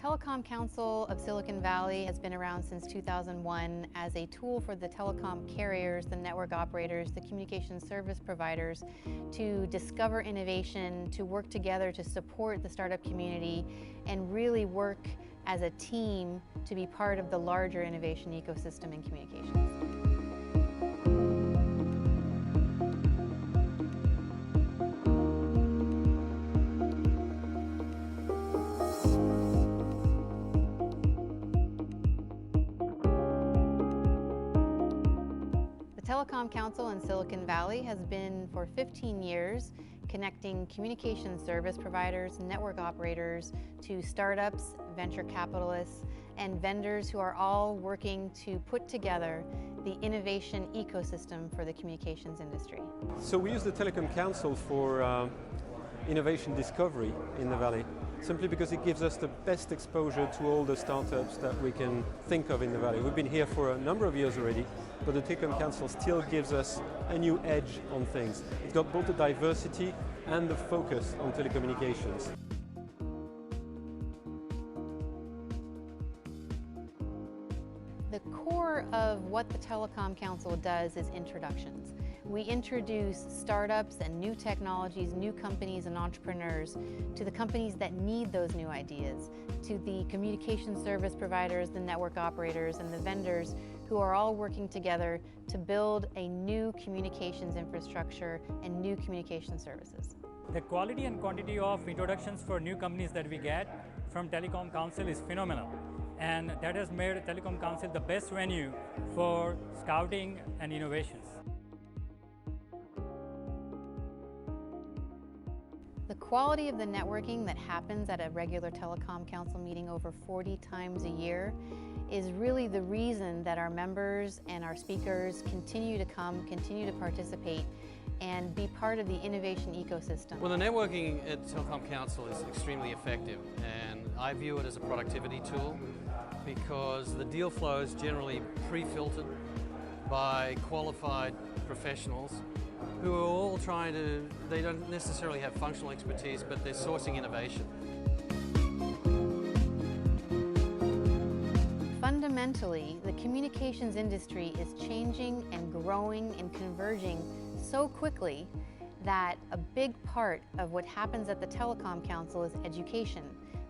Telecom Council of Silicon Valley has been around since 2001 as a tool for the telecom carriers, the network operators, the communication service providers to discover innovation, to work together to support the startup community, and really work as a team to be part of the larger innovation ecosystem in communications. The Telecom Council in Silicon Valley has been for 15 years connecting communication service providers, network operators to startups, venture capitalists, and vendors who are all working to put together the innovation ecosystem for the communications industry. So we use the Telecom Council for innovation discovery in the Valley, simply because it gives us the best exposure to all the startups that we can think of in the Valley. We've been here for a number of years already, but the Telecom Council still gives us a new edge on things. It's got both the diversity and the focus on telecommunications. The core of what the Telecom Council does is introductions. We introduce startups and new technologies, new companies and entrepreneurs to the companies that need those new ideas, to the communication service providers, the network operators, and the vendors who are all working together to build a new communications infrastructure and new communication services. The quality and quantity of introductions for new companies that we get from Telecom Council is phenomenal. And that has made Telecom Council the best venue for scouting and innovations. The quality of the networking that happens at a regular Telecom Council meeting over 40 times a year is really the reason that our members and our speakers continue to come, continue to participate, and be part of the innovation ecosystem. Well, the networking at Telecom Council is extremely effective, and I view it as a productivity tool because the deal flow is generally pre-filtered by qualified professionals who are all they don't necessarily have functional expertise, but they're sourcing innovation. Fundamentally, the communications industry is changing and growing and converging so quickly that a big part of what happens at the Telecom Council is education.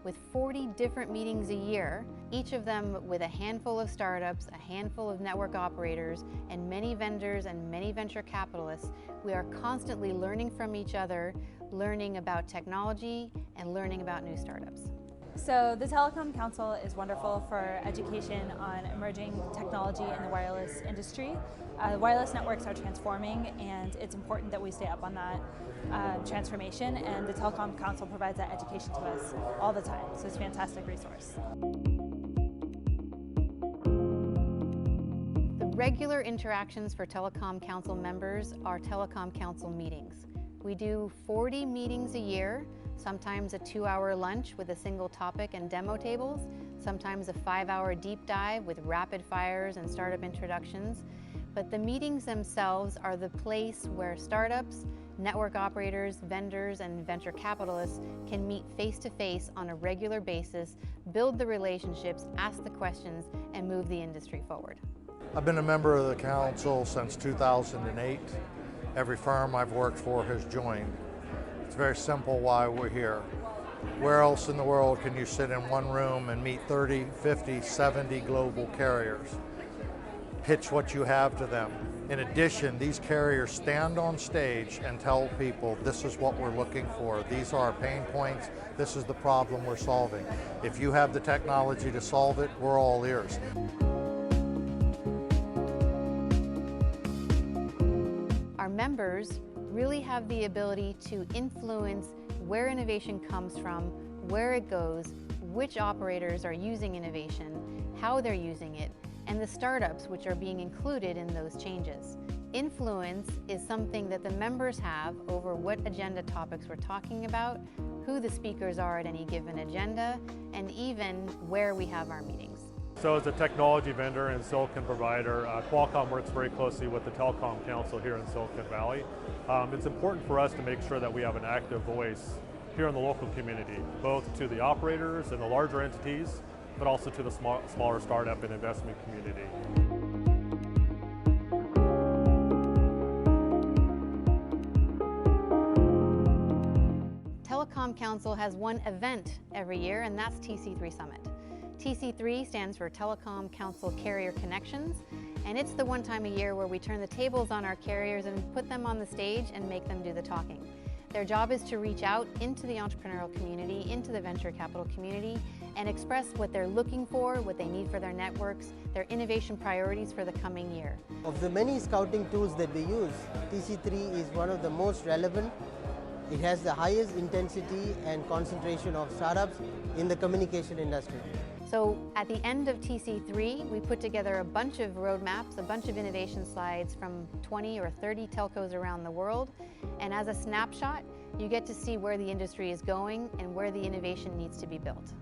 With 40 different meetings a year, each of them with a handful of startups, a handful of network operators, and many vendors and many venture capitalists, we are constantly learning from each other, learning about technology, and learning about new startups. So the Telecom Council is wonderful for education on emerging technology in the wireless industry. Wireless networks are transforming, and it's important that we stay up on that transformation, and the Telecom Council provides that education to us all the time, so it's a fantastic resource. The regular interactions for Telecom Council members are Telecom Council meetings. We do 40 meetings a year, sometimes a 2-hour lunch with a single topic and demo tables, sometimes a 5-hour deep dive with rapid fires and startup introductions. But the meetings themselves are the place where startups, network operators, vendors, and venture capitalists can meet face-to-face on a regular basis, build the relationships, ask the questions, and move the industry forward. I've been a member of the council since 2008. Every firm I've worked for has joined. It's very simple why we're here. Where else in the world can you sit in one room and meet 30, 50, 70 global carriers? Pitch what you have to them. In addition, these carriers stand on stage and tell people, this is what we're looking for. These are our pain points. This is the problem we're solving. If you have the technology to solve it, we're all ears. Our members really have the ability to influence where innovation comes from, where it goes, which operators are using innovation, how they're using it, and the startups which are being included in those changes. Influence is something that the members have over what agenda topics we're talking about, who the speakers are at any given agenda, and even where we have our meetings. So as a technology vendor and silicon provider, Qualcomm works very closely with the Telecom Council here in Silicon Valley. It's important for us to make sure that we have an active voice here in the local community, both to the operators and the larger entities, but also to the smaller startup and investment community. Telecom Council has one event every year, and that's TC3 Summit. TC3 stands for Telecom Council Carrier Connections, and it's the one time a year where we turn the tables on our carriers and put them on the stage and make them do the talking. Their job is to reach out into the entrepreneurial community, into the venture capital community, and express what they're looking for, what they need for their networks, their innovation priorities for the coming year. Of the many scouting tools that we use, TC3 is one of the most relevant. It has the highest intensity and concentration of startups in the communication industry. So at the end of TC3, we put together a bunch of roadmaps, a bunch of innovation slides from 20 or 30 telcos around the world. And as a snapshot, you get to see where the industry is going and where the innovation needs to be built.